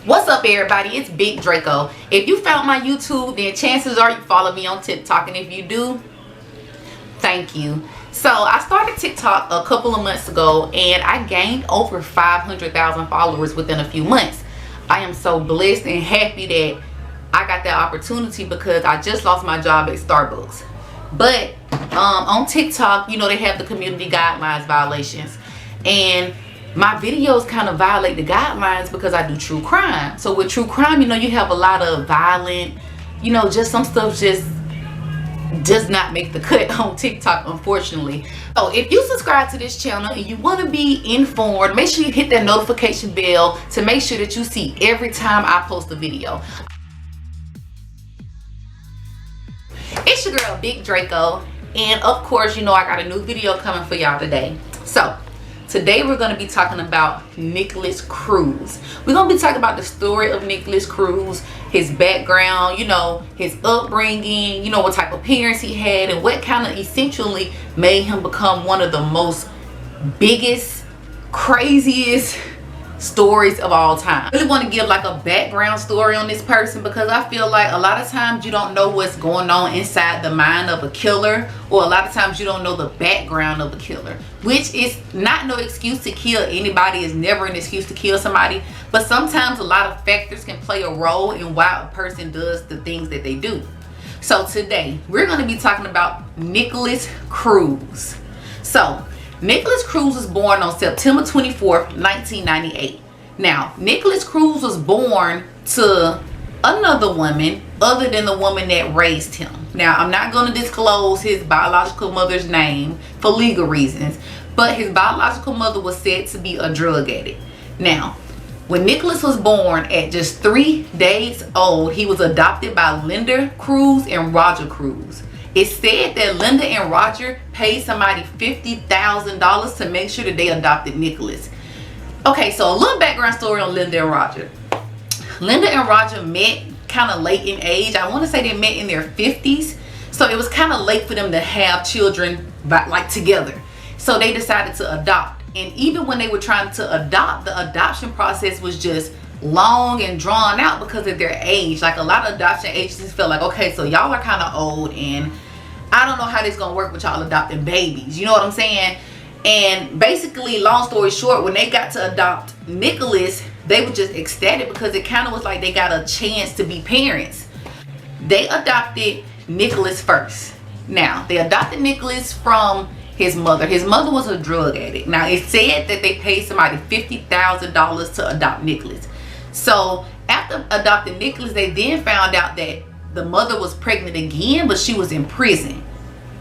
What's up, everybody? It's Big Draco. If you found my YouTube, then chances are you follow me on TikTok, and if you do, thank you. So I started TikTok a couple of months ago, and I gained over 500,000 followers within a few months. I am so blessed and happy that I got that opportunity because I just lost my job at Starbucks. But on TikTok, you know, they have the community guidelines violations, and my videos kind of violate the guidelines because I do true crime. So with true crime, you know, you have a lot of violent, you know, just some stuff just does not make the cut on TikTok, unfortunately. So if you subscribe to this channel and you want to be informed, make sure you hit that notification bell to make sure that you see every time I post a video. It's your girl Big Draco, and of course, you know, I got a new video coming for y'all today. So today we're going to be talking about Nikolas Cruz. We're going to be talking about the story of Nikolas Cruz, his background, you know, his upbringing, you know, what type of parents he had, and what kind of essentially made him become one of the most biggest, craziest stories of all time. I really want to give like a background story on this person because I feel like a lot of times you don't know what's going on inside the mind of a killer, or a lot of times you don't know the background of a killer, which is not no excuse to kill anybody. Is never an excuse to kill somebody, but sometimes a lot of factors can play a role in why a person does the things that they do. So today we're going to be talking about Nikolas Cruz. So Nikolas Cruz was born on September 24th, 1998. Now, Nikolas Cruz was born to another woman other than the woman that raised him. Now, I'm not going to disclose his biological mother's name for legal reasons, but his biological mother was said to be a drug addict. Now, when Nikolas was born at just 3 days old, he was adopted by Linda Cruz and Roger Cruz. It's said that Linda and Roger paid somebody $50,000 to make sure that they adopted Nikolas. Okay, so a little background story on Linda and Roger. Linda and Roger met kind of late in age. I want to say they met in their 50s. So it was kind of late for them to have children like together. So they decided to adopt. And even when they were trying to adopt, the adoption process was just long and drawn out because of their age. Like a lot of adoption agencies felt like, okay, so y'all are kind of old and I don't know how this gonna work with y'all adopting babies, you know what I'm saying? And basically, long story short, when they got to adopt Nikolas, they were just ecstatic because it kind of was like they got a chance to be parents. They adopted Nikolas first. Now, they adopted Nikolas from his mother. His mother was a drug addict. Now, it said that they paid somebody $50,000 to adopt Nikolas. So after adopting Nikolas, they then found out that the mother was pregnant again, but she was in prison.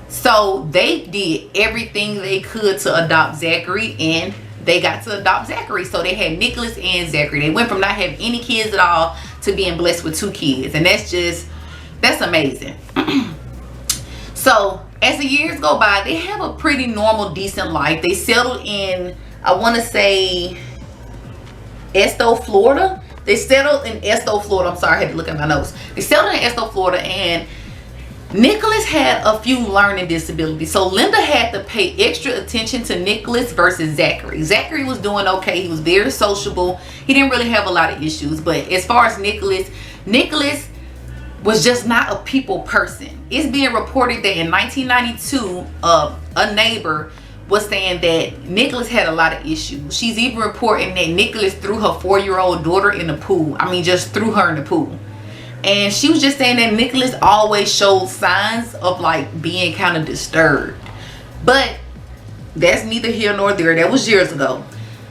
So they did everything they could to adopt Zachary, and they got to adopt Zachary. So they had Nikolas and Zachary. They went from not having any kids at all to being blessed with 2 kids. And that's amazing. So as the years go by, they have a pretty normal, decent life. They settled in, I want to say, Esto, Florida. They settled in Esto, Florida. I'm sorry, I had to look at my notes. They settled in Esto, Florida, and Nikolas had a few learning disabilities. So Linda had to pay extra attention to Nikolas versus Zachary. Zachary was doing okay. He was very sociable. He didn't really have a lot of issues. But as far as Nikolas was just not a people person. It's being reported that in 1992, a neighbor was saying that Nikolas had a lot of issues. She's even reporting that Nikolas threw her 4-year-old daughter in the pool. I mean, just threw her in the pool. And she was just saying that Nikolas always showed signs of like being kind of disturbed. But that's neither here nor there. That was years ago.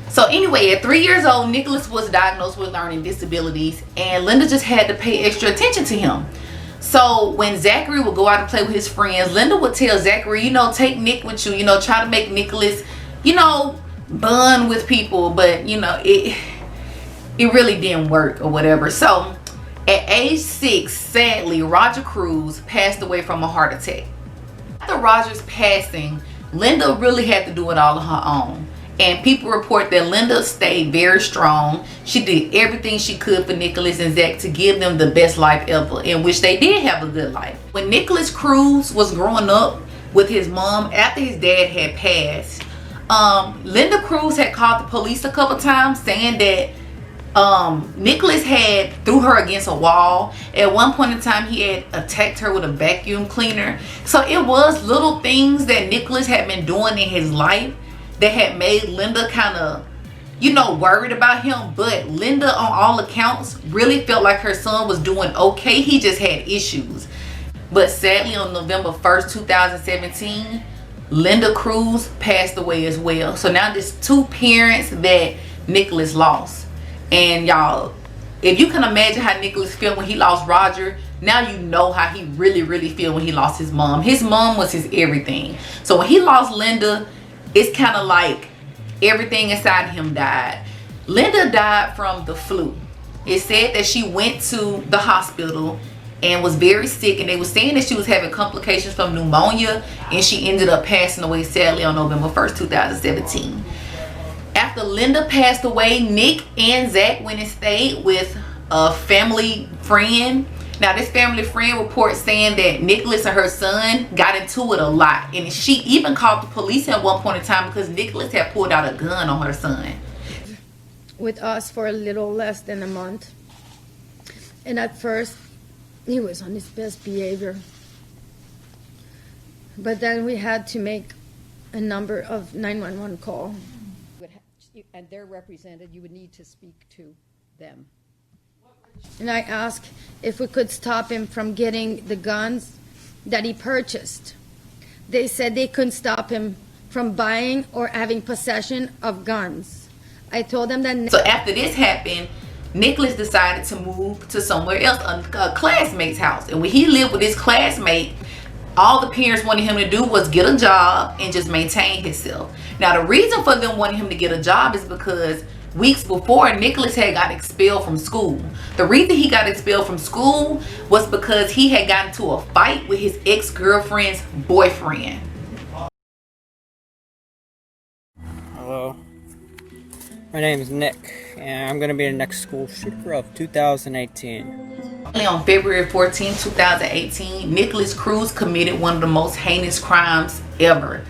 So anyway, at 3 years old, Nikolas was diagnosed with learning disabilities, and Linda just had to pay extra attention to him. So when Zachary would go out and play with his friends, Linda would tell Zachary, you know, take Nick with you, you know, try to make Nikolas, you know, bond with people. But, you know, it really didn't work or whatever. So at age 6, sadly, Roger Cruz passed away from a heart attack. After Roger's passing, Linda really had to do it all on her own. And people report that Linda stayed very strong. She did everything she could for Nikolas and Zach to give them the best life ever, in which they did have a good life. When Nikolas Cruz was growing up with his mom, after his dad had passed, Linda Cruz had called the police a couple times saying that Nikolas had threw her against a wall. At one point in time, he had attacked her with a vacuum cleaner. So it was little things that Nikolas had been doing in his life that had made Linda kind of, you know, worried about him. But Linda, on all accounts, really felt like her son was doing okay. He just had issues. But sadly, on November 1st, 2017, Linda Cruz passed away as well. So now there's two parents that Nikolas lost. And y'all, if you can imagine how Nikolas felt when he lost Roger, now you know how he really feel when he lost his mom. His mom was his everything. So when he lost Linda, it's kind of like everything inside him died. Linda died from the flu. It said that she went to the hospital and was very sick, and they were saying that she was having complications from pneumonia, and she ended up passing away sadly on November 1st, 2017. After Linda passed away, Nick and Zach went and stayed with a family friend. Now this family friend reports saying that Nikolas and her son got into it a lot, and she even called the police at one point in time because Nikolas had pulled out a gun on her son. With us for a little less than a month, and at first he was on his best behavior, but then we had to make a number of 911 calls. And they're represented, you would need to speak to them. And I asked if we could stop him from getting the guns that he purchased. They said they couldn't stop him from buying or having possession of guns. I told them that... So after this happened, Nikolas decided to move to somewhere else, a classmate's house. And when he lived with his classmate, all the parents wanted him to do was get a job and just maintain himself. Now the reason for them wanting him to get a job is because weeks before, Nikolas had got expelled from school. The reason he got expelled from school was because he had gotten into a fight with his ex-girlfriend's boyfriend. Hello, my name is Nick, and I'm going to be the next school shooter of 2018. On February 14, 2018, Nikolas Cruz committed one of the most heinous crimes ever.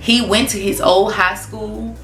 He went to his old high school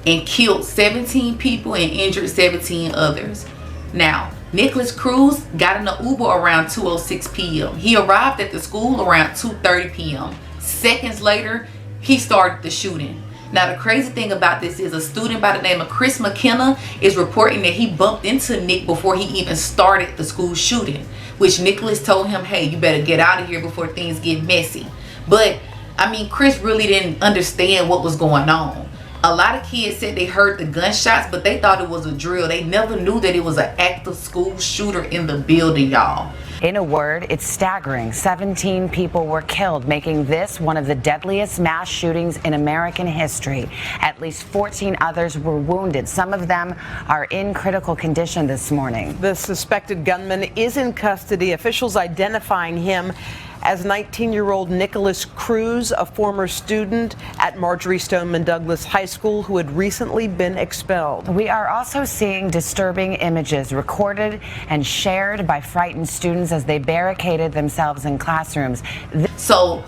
and killed 17 people and injured 17 others. Now, Nikolas Cruz got in an Uber around 2:06 p.m. He arrived at the school around 2:30 p.m. Seconds later, he started the shooting. Now the crazy thing about this is a student by the name of Chris McKenna is reporting that he bumped into Nick before he even started the school shooting, which Nikolas told him, hey, you better get out of here before things get messy. But I mean, Chris really didn't understand what was going on. A lot of kids said they heard the gunshots, but they thought it was a drill. They never knew that it was an active school shooter in the building, y'all. In a word, it's staggering. 17 people were killed, making this one of the deadliest mass shootings in American history. At least 14 others were wounded. Some of them are in critical condition this morning. The suspected gunman is in custody. Officials identifying him as 19-year-old Nikolas Cruz, a former student at Marjorie Stoneman Douglas High School who had recently been expelled. We are also seeing disturbing images recorded and shared by frightened students as they barricaded themselves in classrooms. So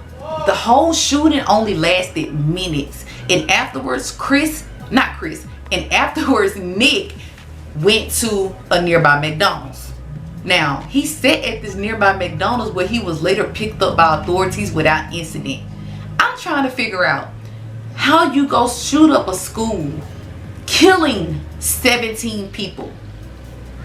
the whole shooting only lasted minutes, and afterwards Nick went to a nearby McDonald's. Now, he sat at this nearby McDonald's where he was later picked up by authorities without incident. I'm trying to figure out how you go shoot up a school, killing 17 people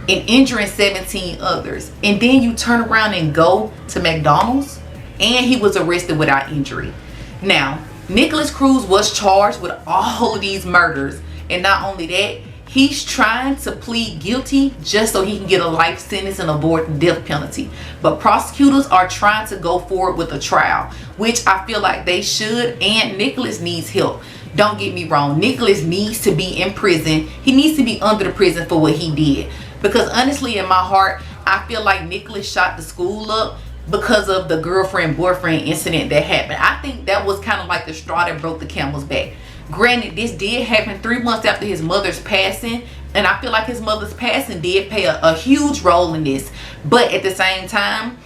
and injuring 17 others, and then you turn around and go to McDonald's, and he was arrested without injury. Now, Nikolas Cruz was charged with all of these murders, and not only that, he's trying to plead guilty just so he can get a life sentence and avoid the death penalty. But prosecutors are trying to go forward with a trial, which I feel like they should, and Nikolas needs help. Don't get me wrong, Nikolas needs to be in prison. He needs to be under the prison for what he did. Because honestly, in my heart, I feel like Nikolas shot the school up because of the girlfriend-boyfriend incident that happened. I think that was kind of like the straw that broke the camel's back. Granted, this did happen 3 months after his mother's passing, and I feel like his mother's passing did play a huge role in this. But at the same time,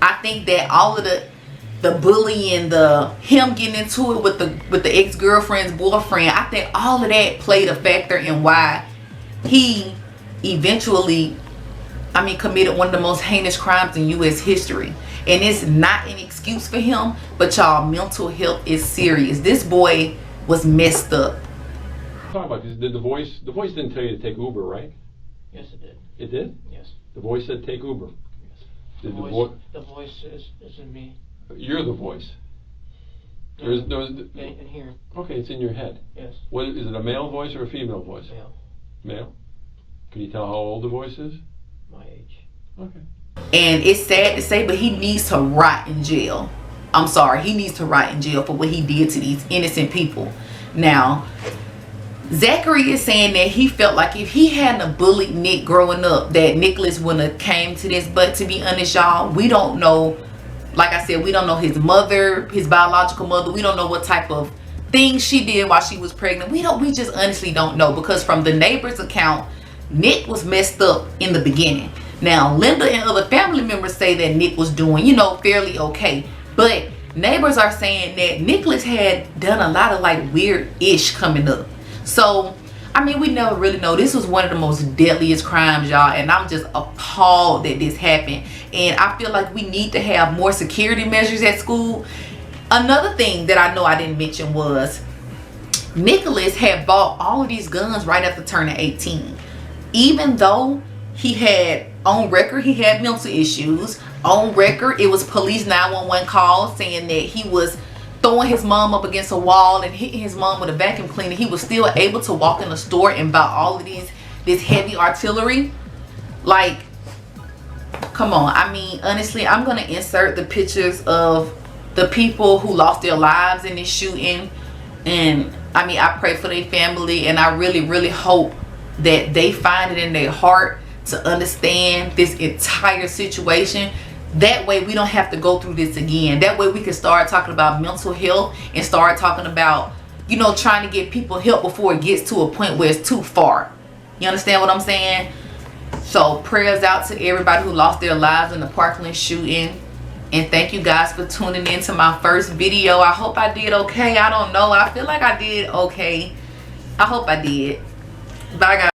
I think that all of the bullying, him getting into it with the ex-girlfriend's boyfriend, I think all of that played a factor in why he eventually, committed one of the most heinous crimes in U.S. history. And it's not an excuse for him, but y'all, mental health is serious. This boy was messed up. Talk about this. Did the voice didn't tell you to take Uber, right? Yes, it did. It did? Yes. The voice said take Uber. Yes. Did The voice is in me. You're the voice. Yeah. In here. Okay, it's in your head. Yes. What is it? A male voice or a female voice? Male. Male. Can you tell how old the voice is? My age. Okay. And it's sad to say, but he needs to rot in jail. I'm sorry, he needs to rot in jail for what he did to these innocent people. Now, Zachary is saying that he felt like if he hadn't bullied Nick growing up, that Nikolas wouldn't have came to this. But to be honest, y'all, we don't know. Like I said, we don't know his mother, his biological mother. We don't know what type of things she did while she was pregnant. We just honestly don't know, because from the neighbor's account, Nick was messed up in the beginning. Now, Linda and other family members say that Nick was doing, fairly okay. But neighbors are saying that Nikolas had done a lot of like weird-ish coming up. So, we never really know. This was one of the most deadliest crimes, y'all. And I'm just appalled that this happened. And I feel like we need to have more security measures at school. Another thing that I know I didn't mention was Nikolas had bought all of these guns right after turning 18. Even though he had, on record, he had mental issues. On record, it was police 911 calls saying that he was throwing his mom up against a wall and hitting his mom with a vacuum cleaner. He was still able to walk in the store and buy all of this heavy artillery. Like, come on. Honestly, I'm going to insert the pictures of the people who lost their lives in this shooting. And, I pray for their family, and I really, really hope that they find it in their heart to understand this entire situation. That way we don't have to go through this again. That way we can start talking about mental health and start talking about, trying to get people help before it gets to a point where it's too far. You understand what I'm saying? So prayers out to everybody who lost their lives in the Parkland shooting. And thank you guys for tuning in to my first video. I hope I did okay. I don't know. I feel like I did okay. I hope I did. Bye, guys.